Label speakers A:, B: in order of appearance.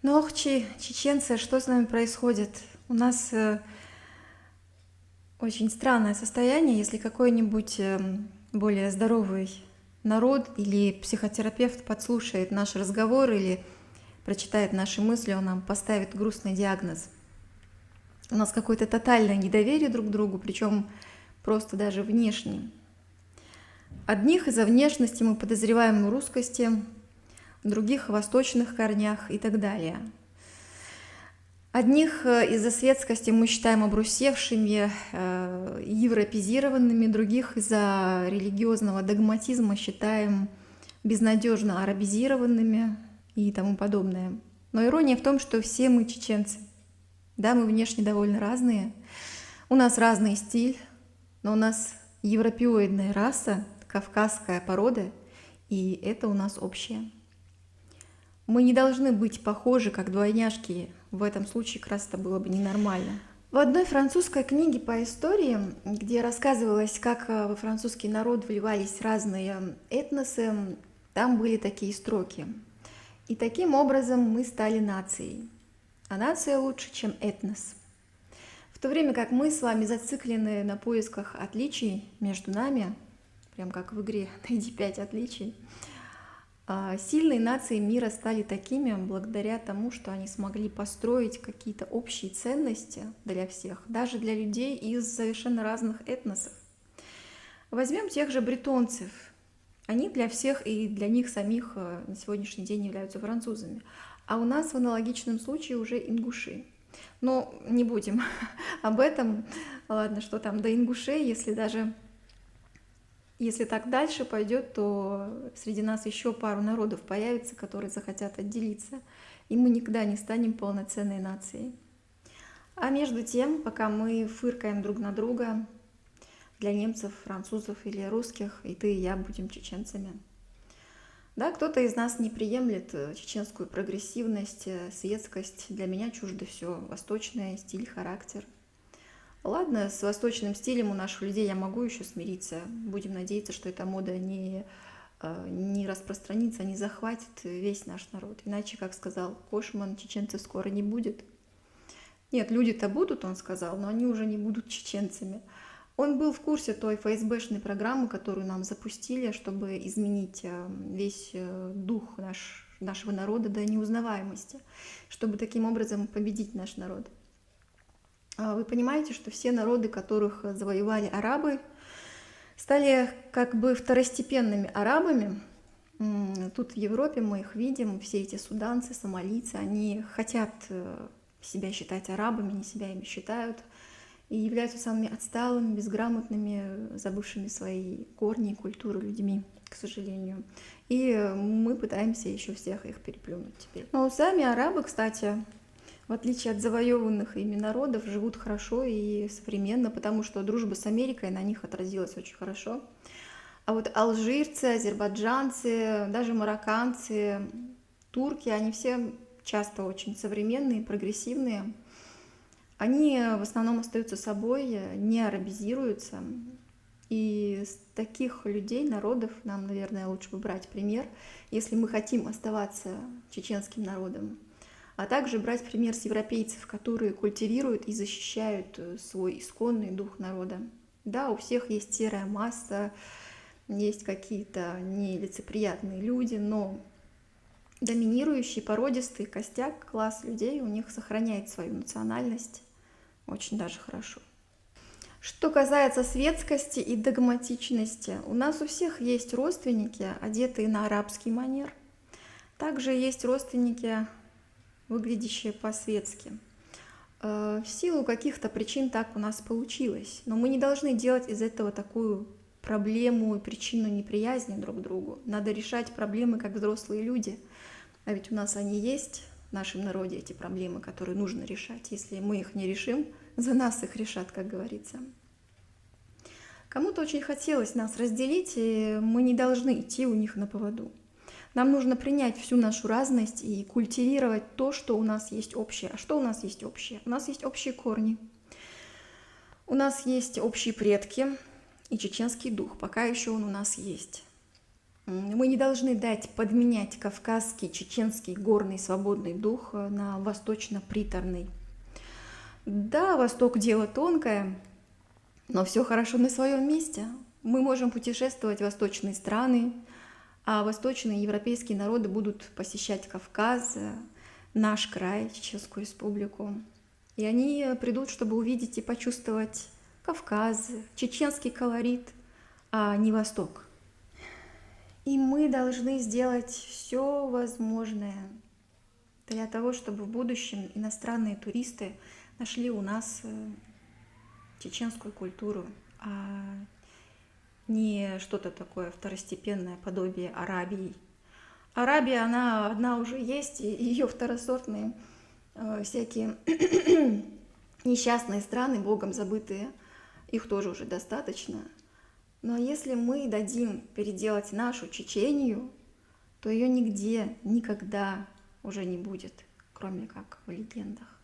A: Ну, ох, чеченцы, что с нами происходит? У нас очень странное состояние, если какой-нибудь более здоровый народ или психотерапевт подслушает наш разговор или прочитает наши мысли, он нам поставит грустный диагноз. У нас какое-то тотальное недоверие друг к другу, причем просто даже внешне. Одних из-за внешности мы подозреваем в русскости, других в восточных корнях и так далее. Одних из-за светскости мы считаем обрусевшими, европезированными, других из-за религиозного догматизма считаем безнадежно арабизированными и тому подобное. Но ирония в том, что все мы чеченцы. Да, мы внешне довольно разные, у нас разный стиль, но у нас европеоидная раса, кавказская порода, и это у нас общее. Мы не должны быть похожи, как двойняшки. В этом случае как раз это было бы ненормально. В одной французской книге по истории, где рассказывалось, как во французский народ вливались разные этносы, там были такие строки. И таким образом мы стали нацией. А нация лучше, чем этнос. В то время как мы с вами зациклены на поисках отличий между нами, прям как в игре «Найди 5 отличий», сильные нации мира стали такими благодаря тому, что они смогли построить какие-то общие ценности для всех, даже для людей из совершенно разных этносов. Возьмем тех же бретонцев. Они для всех и для них самих на сегодняшний день являются французами. А у нас в аналогичном случае уже ингуши. Но не будем об этом. Ладно, что там до ингушей, если так дальше пойдет, то среди нас еще пару народов появится, которые захотят отделиться, и мы никогда не станем полноценной нацией. А между тем, пока мы фыркаем друг на друга, для немцев, французов или русских, и ты, и я будем чеченцами. Да, кто-то из нас не приемлет чеченскую прогрессивность, светскость. Для меня чуждо все восточное, стиль, характер. Ладно, с восточным стилем у наших людей я могу еще смириться. Будем надеяться, что эта мода не распространится, не захватит весь наш народ. Иначе, как сказал Кошман, чеченцев скоро не будет. Нет, люди-то будут, он сказал, но они уже не будут чеченцами. Он был в курсе той ФСБшной программы, которую нам запустили, чтобы изменить весь дух нашего народа до неузнаваемости, чтобы таким образом победить наш народ. Вы понимаете, что все народы, которых завоевали арабы, стали как бы второстепенными арабами. Тут в Европе мы их видим, все эти суданцы, сомалийцы, они хотят себя считать арабами, не себя ими считают, и являются самыми отсталыми, безграмотными, забывшими свои корни и культуру людьми, к сожалению. И мы пытаемся еще всех их переплюнуть теперь. Но сами арабы, кстати, в отличие от завоеванных ими народов, живут хорошо и современно, потому что дружба с Америкой на них отразилась очень хорошо. А вот алжирцы, азербайджанцы, даже марокканцы, турки, они все часто очень современные, прогрессивные. Они в основном остаются собой, не арабизируются. И с таких людей, народов, нам, наверное, лучше бы брать пример, если мы хотим оставаться чеченским народом. А также брать пример с европейцев, которые культивируют и защищают свой исконный дух народа. Да, у всех есть серая масса, есть какие-то нелицеприятные люди, но доминирующий, породистый костяк, класс людей у них сохраняет свою национальность очень даже хорошо. Что касается светскости и догматичности, у нас у всех есть родственники, одетые на арабский манер. Также есть родственники, выглядящие по-светски. В силу каких-то причин так у нас получилось. Но мы не должны делать из этого такую проблему и причину неприязни друг к другу. Надо решать проблемы как взрослые люди. А ведь у нас они есть, в нашем народе, эти проблемы, которые нужно решать. Если мы их не решим, за нас их решат, как говорится. Кому-то очень хотелось нас разделить, и мы не должны идти у них на поводу. Нам нужно принять всю нашу разность и культивировать то, что у нас есть общее. А что у нас есть общее? У нас есть общие корни. У нас есть общие предки и чеченский дух. Пока еще он у нас есть. Мы не должны дать подменять кавказский, чеченский горный свободный дух на восточно-приторный. Да, Восток дело тонкое, но все хорошо на своем месте. Мы можем путешествовать в восточные страны, а восточные европейские народы будут посещать Кавказ, наш край, Чеченскую республику. И они придут, чтобы увидеть и почувствовать Кавказ, чеченский колорит, а не Восток. И мы должны сделать все возможное для того, чтобы в будущем иностранные туристы нашли у нас чеченскую культуру, а не что-то такое второстепенное, подобие Арабии. Арабия, она одна уже есть, и ее второсортные всякие несчастные страны, богом забытые, их тоже уже достаточно. Но если мы дадим переделать нашу Чечению, то ее нигде, никогда уже не будет, кроме как в легендах.